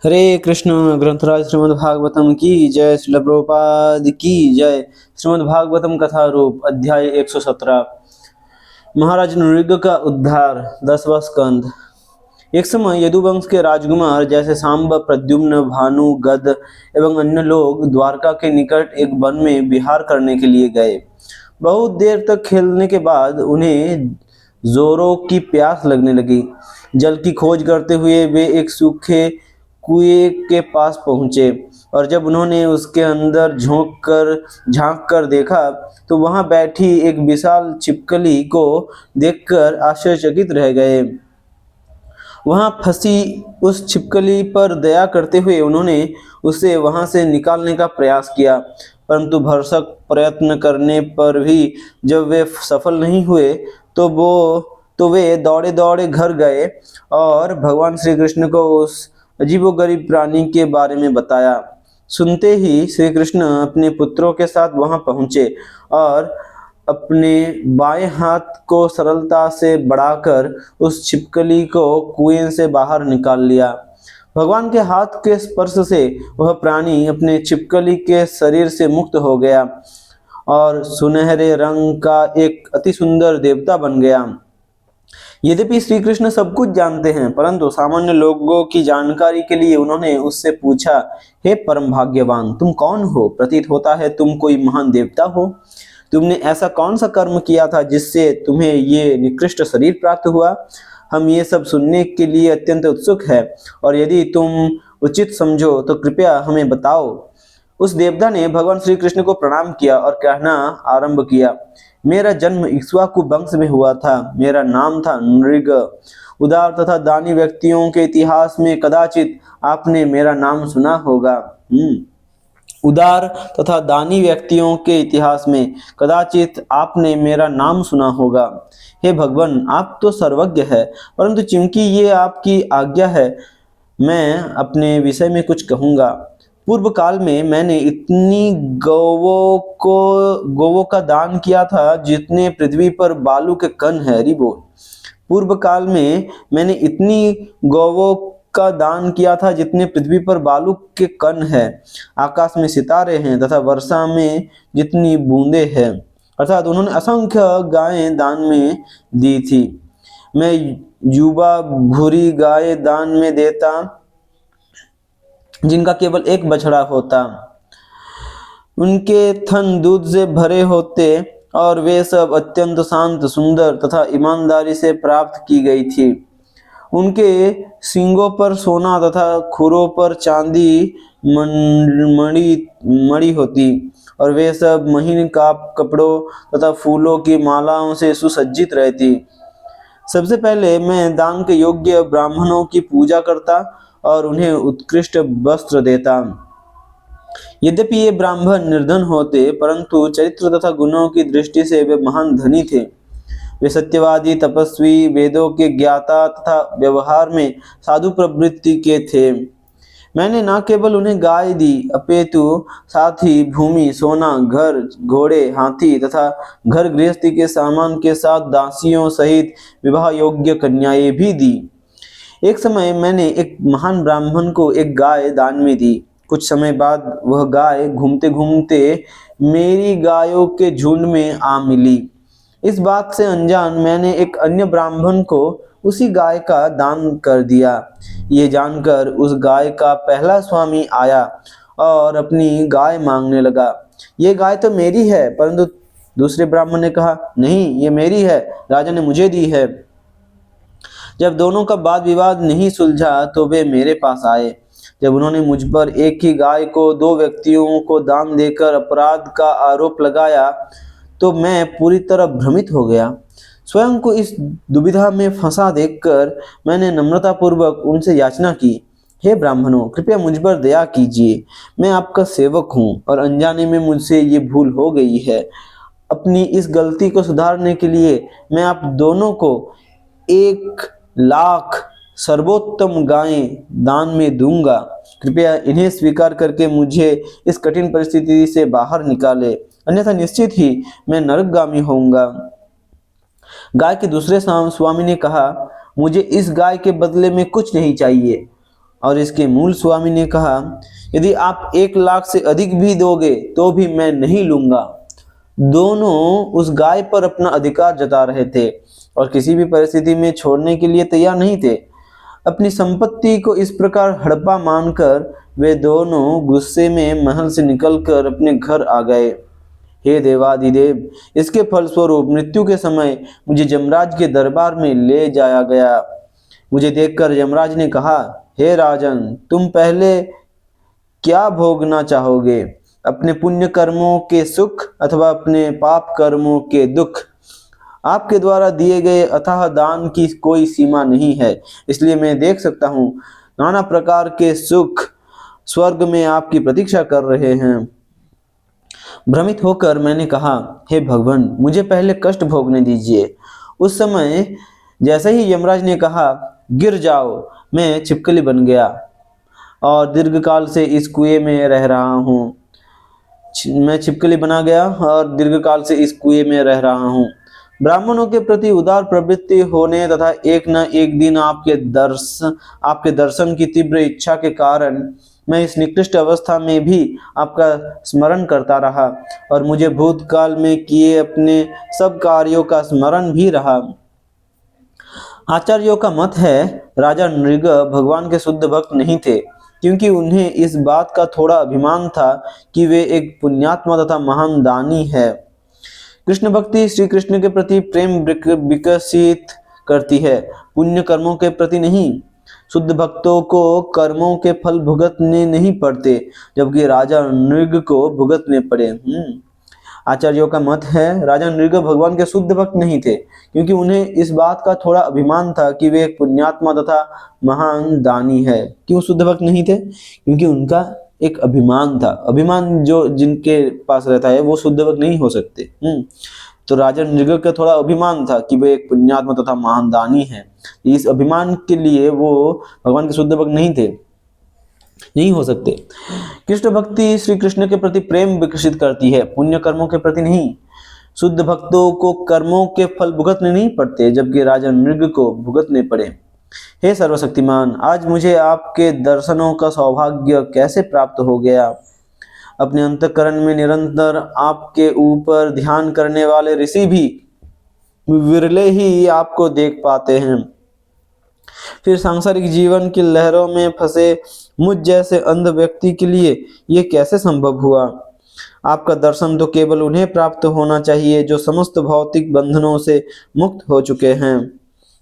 हरे कृष्ण। ग्रंथराज श्रीमद् भागवतम की जय। श्रील प्रभुपाद की जय। श्रीमद् भागवतम कथा रूप अध्याय 117। महाराज नृग का उद्धार। 10वां स्कंद। एक समय यदुवंश के राजकुमार जैसे सांब, प्रद्युम्न, भानु, गद एवं अन्य लोग द्वारका के निकट एक वन में विहार करने के लिए गए। बहुत देर तक खेलने के बाद उन्हें जोरों की प्यास लगने लगी। जल की खोज करते हुए वे एक सूखे कुएं के पास पहुंचे और जब उन्होंने उसके अंदर झांक कर देखा तो वहां बैठी एक विशाल छिपकली को देखकर आश्चर्यचकित रह गए। वहां फंसी उस छिपकली पर दया करते हुए उन्होंने उसे वहां से निकालने का प्रयास किया, परंतु भरसक प्रयत्न करने पर भी जब वे सफल नहीं हुए तो वे दौड़े दौड़े घर गए और भगवान श्री कृष्ण को उस अजीबोगरीब प्राणी के बारे में बताया। सुनते ही श्री कृष्ण अपने पुत्रों के साथ वहां पहुंचे और अपने बाएं हाथ को सरलता से बढ़ाकर उस छिपकली को कुएं से बाहर निकाल लिया। भगवान के हाथ के स्पर्श से वह प्राणी अपने छिपकली के शरीर से मुक्त हो गया और सुनहरे रंग का एक अति सुंदर देवता बन गया। यद्यपि श्री कृष्ण सब कुछ जानते हैं, परंतु सामान्य लोगों की जानकारी के लिए उन्होंने उससे पूछा, हे परम भाग्यवान, तुम कौन हो? प्रतीत होता है तुम कोई महान देवता हो। तुमने ऐसा कौन सा कर्म किया था जिससे तुम्हें ये निकृष्ट शरीर प्राप्त हुआ? हम ये सब सुनने के लिए अत्यंत उत्सुक है और यदि तुम उचित समझो तो कृपया हमें बताओ। उस देवता ने भगवान श्री कृष्ण को प्रणाम किया और कहना आरंभ किया, मेरा जन्म इक्ष्वाकु वंश में हुआ था। मेरा नाम था नृग। उदार तथा दानी व्यक्तियों के इतिहास में कदाचित आपने मेरा नाम सुना होगा। उदार तथा दानी व्यक्तियों के इतिहास में कदाचित आपने मेरा नाम सुना होगा। हे भगवान, आप तो सर्वज्ञ है, परंतु चूंकि ये आपकी आज्ञा है मैं अपने विषय में कुछ कहूँगा। पूर्व काल में मैंने इतनी गौवों का दान किया था जितने पृथ्वी पर बालू के कण है। हरि बोल। पूर्व काल में मैंने इतनी गौवों का दान किया था जितने पृथ्वी पर बालू के कण है। आकाश में सितारे हैं तथा वर्षा में जितनी बूंदें हैं। अर्थात उन्होंने असंख्य गायें दान में दी थी। मैं युवा भूरी गाय दान में देता जिनका केवल एक बछड़ा होता। उनके थन दूध से भरे होते और वे सब अत्यंत शांत, सुंदर तथा ईमानदारी से प्राप्त की गई थी। उनके सींगों पर सोना तथा खुरों पर चांदी मणि होती और वे सब महीन कपड़ों तथा फूलों की मालाओं से सुसज्जित रहती। सबसे पहले मैं दान के योग्य ब्राह्मणों की पूजा करता और उन्हें उत्कृष्ट वस्त्र देता। यद्यपि ये ब्राह्मण निर्धन होते, परंतु चरित्र तथा गुणों की दृष्टि से वे महान धनी थे। वे सत्यवादी, तपस्वी, वेदों के ज्ञाता तथा व्यवहार में साधु प्रवृत्ति के थे। मैंने न केवल उन्हें गाय दी, अपितु साथ ही भूमि, सोना, घर, घोड़े, हाथी तथा घर गृहस्थी के सामान के साथ दासियों सहित विवाह योग्य कन्याएं भी दी। एक समय मैंने एक महान ब्राह्मण को एक गाय दान में दी। कुछ समय बाद वह गाय घूमते घूमते मेरी गायों के झुंड में आ मिली। इस बात से अनजान मैंने एक अन्य ब्राह्मण को उसी गाय का दान कर दिया। ये जानकर उस गाय का पहला स्वामी आया और अपनी गाय मांगने लगा। ये गाय तो मेरी है, परंतु दूसरे ब्राह्मण ने कहा, नहीं, ये मेरी है, राजा ने मुझे दी है। जब दोनों का वाद विवाद नहीं सुलझा तो वे मेरे पास आए। जब उन्होंने मुझ पर एक ही गाय को दो व्यक्तियों को दान देकर अपराध का आरोप लगाया तो मैं पूरी तरह भ्रमित हो गया। स्वयं को इस दुविधा में फंसा देखकर मैंने नम्रतापूर्वक उनसे याचना की, हे ब्राह्मणों, कृपया मुझ पर दया कीजिए। मैं आपका सेवक हूँ और अनजाने में मुझसे ये भूल हो गई है। अपनी इस गलती को सुधारने के लिए मैं आप दोनों को 1,00,000 सर्वोत्तम गायें दान में दूंगा। कृपया इन्हें स्वीकार करके मुझे इस कठिन परिस्थिति से बाहर निकाले, अन्यथा निश्चित ही मैं नरकगामी होऊंगा। गाय के दूसरे स्वामी ने कहा, मुझे इस गाय के बदले में कुछ नहीं चाहिए और इसके मूल स्वामी ने कहा, यदि आप 1 लाख से अधिक भी दोगे तो भी मैं नहीं लूंगा। दोनों उस गाय पर अपना अधिकार जता रहे थे और किसी भी परिस्थिति में छोड़ने के लिए तैयार नहीं थे। अपनी संपत्ति को इस प्रकार हड़पा मानकर वे दोनों गुस्से में महल से निकलकर अपने घर आ गए। हे देवादिदेव, इसके फलस्वरूप मृत्यु के समय मुझे यमराज के दरबार में ले जाया गया। मुझे देखकर यमराज ने कहा, हे राजन, तुम पहले क्या भोगना चाहोगे, अपने पुण्य कर्मों के सुख अथवा अपने पाप कर्मों के दुख? आपके द्वारा दिए गए अथाह दान की कोई सीमा नहीं है, इसलिए मैं देख सकता हूँ नाना प्रकार के सुख स्वर्ग में आपकी प्रतीक्षा कर रहे हैं। भ्रमित होकर मैंने कहा, हे भगवान, मुझे पहले कष्ट भोगने दीजिए। उस समय जैसे ही यमराज ने कहा, गिर जाओ, मैं छिपकली बन गया और दीर्घकाल से इस कुएं में रह रहा हूँ। मैं छिपकली बना गया और दीर्घकाल से इस कुएं में रह रहा हूँ। ब्राह्मणों के प्रति उदार प्रवृत्ति होने तथा एक न एक दिन आपके दर्शन की तीव्र इच्छा के कारण मैं इस निकृष्ट अवस्था में भी आपका स्मरण करता रहा और मुझे भूतकाल में किए अपने सब कार्यों का स्मरण भी रहा। आचार्यों का मत है, राजा नृग भगवान के शुद्ध भक्त नहीं थे, क्योंकि उन्हें इस बात का थोड़ा अभिमान था कि वे एक पुण्यात्मा तथा महान दानी है। कृष्ण भक्ति श्री कृष्ण के प्रति प्रेम विकसित करती है, पुण्य कर्मों के प्रति नहीं। शुद्ध भक्तों को कर्मों के फल भुगतने नहीं पड़ते, जबकि राजा नृग को भुगतने पड़े। आचार्यों का मत है, राजा नृग भगवान के शुद्ध भक्त नहीं थे, क्योंकि उन्हें इस बात का थोड़ा अभिमान था कि वे एक पुण्यात्मा तथा महान दानी है। क्यों शुद्ध भक्त नहीं थे? क्योंकि उनका एक अभिमान था। अभिमान जो जिनके पास रहता है वो शुद्ध भक्त नहीं हो सकते। तो राजा नृग का थोड़ा अभिमान था कि वे एक पुण्यात्मा तथा महान दानी है। इस अभिमान के लिए वो भगवान के शुद्ध भक्त नहीं हो सकते। कृष्ण भक्ति श्री कृष्ण के प्रति प्रेम विकसित करती है, पुण्य कर्मों के प्रति नहीं। शुद्ध भक्तों को कर्मों के फल भुगतने नहीं पड़ते, जबकि राजा नृग को भुगतने पड़े। हे सर्वशक्तिमान, आज मुझे आपके दर्शनों का सौभाग्य कैसे प्राप्त हो गया। अपने अंतःकरण में निरंतर आपके ऊपर ध्यान करने वाले ऋषि भी विरले ही आपको देख पाते हैं। फिर सांसारिक जीवन की लहरों में फंसे मुझ जैसे अंध व्यक्ति के लिए यह कैसे संभव हुआ। आपका दर्शन तो केवल उन्हें प्राप्त होना चाहिए जो समस्त भौतिक बंधनों से मुक्त हो चुके हैं।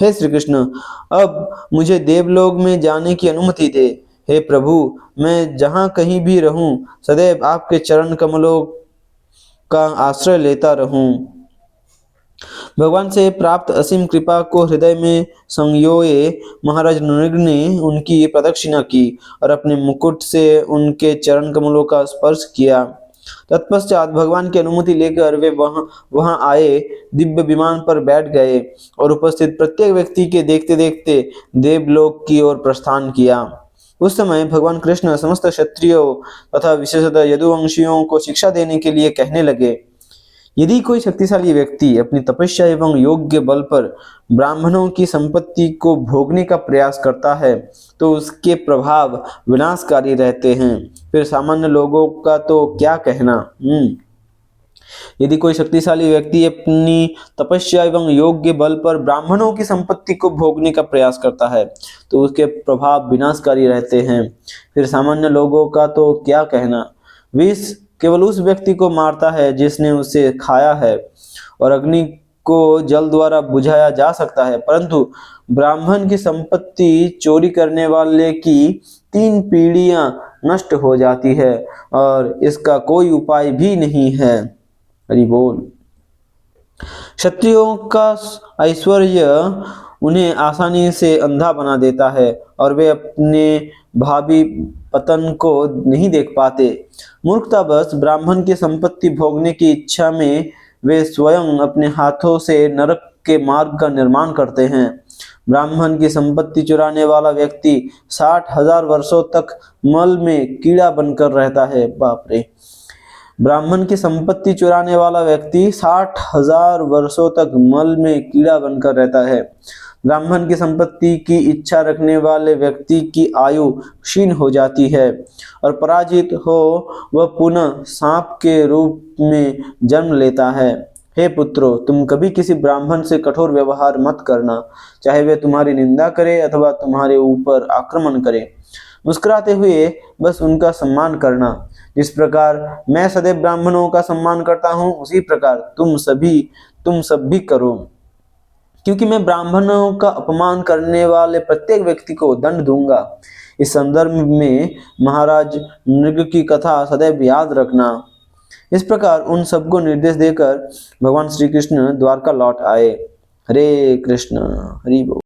हे श्री कृष्ण, अब मुझे देवलोक में जाने की अनुमति दे। हे प्रभु, मैं जहाँ कहीं भी रहूं, सदैव आपके चरण कमलों का आश्रय लेता रहूं। भगवान से प्राप्त असीम कृपा को हृदय में संयोए महाराज नृग ने उनकी प्रदक्षिणा की और अपने मुकुट से उनके चरण कमलों का स्पर्श किया। तत्पश्चात भगवान की अनुमति लेकर वे वहां आए, दिव्य विमान पर बैठ गए और उपस्थित प्रत्येक व्यक्ति के देखते देखते देवलोक की ओर प्रस्थान किया। उस समय भगवान कृष्ण समस्त क्षत्रियों तथा विशेषतः यदुवंशियों को शिक्षा देने के लिए कहने लगे, यदि कोई शक्तिशाली व्यक्ति अपनी तपस्या एवं योग्य बल पर ब्राह्मणों की संपत्ति को भोगने का प्रयास करता है तो उसके प्रभाव विनाशकारी रहते हैं। फिर सामान्य लोगों का तो क्या कहना। यदि कोई शक्तिशाली व्यक्ति अपनी तपस्या एवं योग्य बल पर ब्राह्मणों की संपत्ति को भोगने का प्रयास करता है तो उसके प्रभाव विनाशकारी रहते हैं। फिर सामान्य लोगों का तो क्या कहना। विष केवल उस व्यक्ति को मारता है जिसने उसे खाया है और अग्नि को जल द्वारा बुझाया जा सकता है, परंतु ब्राह्मण की संपत्ति चोरी करने वाले की 3 पीढ़ियां नष्ट हो जाती है और इसका कोई उपाय भी नहीं है। हरि बोल। क्षत्रियों का ऐश्वर्य उन्हें आसानी से अंधा बना देता है और वे अपने भावी पतन को नहीं देख पाते। मूर्खतावश ब्राह्मण की संपत्ति भोगने की इच्छा में वे स्वयं अपने हाथों से नरक के मार्ग का निर्माण करते हैं। ब्राह्मण की संपत्ति चुराने वाला व्यक्ति 60,000 वर्षों तक मल में कीड़ा बनकर रहता है। बाप रे। ब्राह्मण की संपत्ति चुराने वाला व्यक्ति 60,000 वर्षों तक मल में कीड़ा बनकर रहता है। ब्राह्मण की संपत्ति की इच्छा रखने वाले व्यक्ति की आयु क्षीण हो जाती है और पराजित हो वह पुनः सांप के रूप में जन्म लेता है। हे पुत्रों, तुम कभी किसी ब्राह्मण से कठोर व्यवहार मत करना, चाहे वे तुम्हारी निंदा करे अथवा तुम्हारे ऊपर आक्रमण करे। मुस्कुराते हुए बस उनका सम्मान करना। जिस प्रकार मैं सदैव ब्राह्मणों का सम्मान करता हूँ, उसी प्रकार तुम सब भी करो, क्योंकि मैं ब्राह्मणों का अपमान करने वाले प्रत्येक व्यक्ति को दंड दूंगा। इस संदर्भ में महाराज नृग की कथा सदैव याद रखना। इस प्रकार उन सबको निर्देश देकर भगवान श्री कृष्ण द्वारका लौट आए। हरे कृष्ण, हरि बोल।